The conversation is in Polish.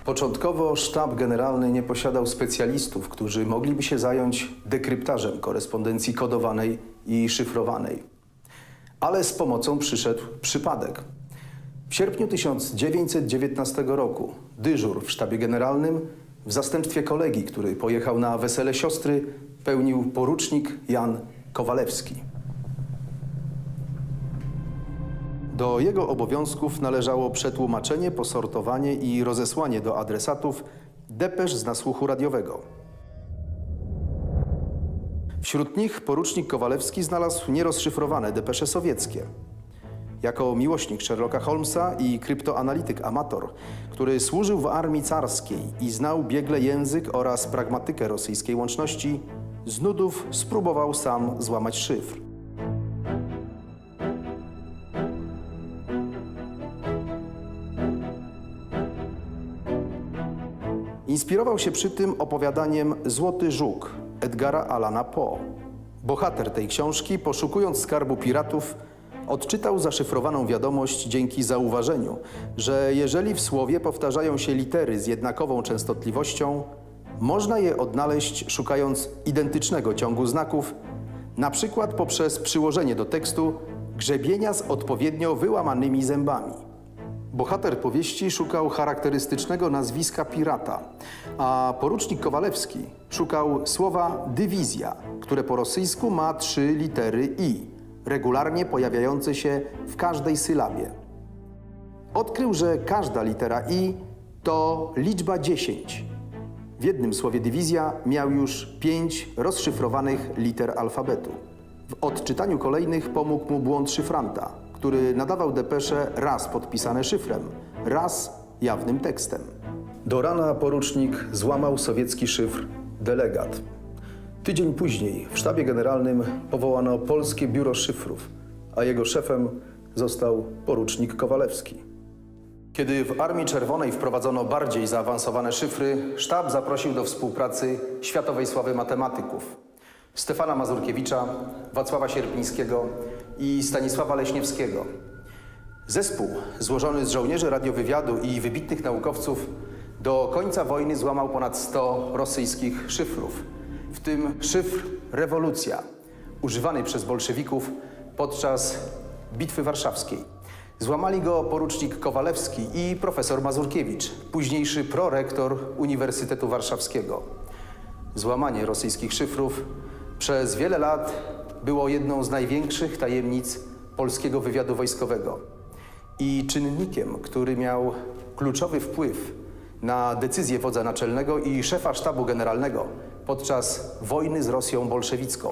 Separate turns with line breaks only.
Początkowo sztab generalny nie posiadał specjalistów, którzy mogliby się zająć dekryptażem korespondencji kodowanej i szyfrowanej. Ale z pomocą przyszedł przypadek. W sierpniu 1919 roku dyżur w sztabie generalnym w zastępstwie kolegi, który pojechał na wesele siostry, pełnił porucznik Jan Kowalewski. Do jego obowiązków należało przetłumaczenie, posortowanie i rozesłanie do adresatów depesz z nasłuchu radiowego. Wśród nich porucznik Kowalewski znalazł nierozszyfrowane depesze sowieckie. Jako miłośnik Sherlocka Holmesa i kryptoanalityk amator, który służył w armii carskiej i znał biegle język oraz pragmatykę rosyjskiej łączności, z nudów spróbował sam złamać szyfr. Inspirował się przy tym opowiadaniem Złoty Żuk Edgara Allana Poe. Bohater tej książki, poszukując skarbu piratów, odczytał zaszyfrowaną wiadomość dzięki zauważeniu, że jeżeli w słowie powtarzają się litery z jednakową częstotliwością, można je odnaleźć szukając identycznego ciągu znaków, na przykład poprzez przyłożenie do tekstu grzebienia z odpowiednio wyłamanymi zębami. Bohater powieści szukał charakterystycznego nazwiska pirata, a porucznik Kowalewski szukał słowa dywizja, które po rosyjsku ma 3 litery I, regularnie pojawiające się w każdej sylabie. Odkrył, że każda litera I to liczba 10. W jednym słowie dywizja miał już 5 rozszyfrowanych liter alfabetu. W odczytaniu kolejnych pomógł mu błąd szyfranta, który nadawał depesze raz podpisane szyfrem, raz jawnym tekstem. Do rana porucznik złamał sowiecki szyfr delegat. Tydzień później w sztabie generalnym powołano Polskie Biuro Szyfrów, a jego szefem został porucznik Kowalewski. Kiedy w Armii Czerwonej wprowadzono bardziej zaawansowane szyfry, sztab zaprosił do współpracy światowej sławy matematyków Stefana Mazurkiewicza, Wacława Sierpińskiego i Stanisława Leśniewskiego. Zespół złożony z żołnierzy radiowywiadu i wybitnych naukowców do końca wojny złamał ponad 100 rosyjskich szyfrów, w tym szyfr Rewolucja, używany przez bolszewików podczas Bitwy Warszawskiej. Złamali go porucznik Kowalewski i profesor Mazurkiewicz, późniejszy prorektor Uniwersytetu Warszawskiego. Złamanie rosyjskich szyfrów przez wiele lat było jedną z największych tajemnic polskiego wywiadu wojskowego i czynnikiem, który miał kluczowy wpływ na decyzję wodza naczelnego i szefa sztabu generalnego podczas wojny z Rosją bolszewicką.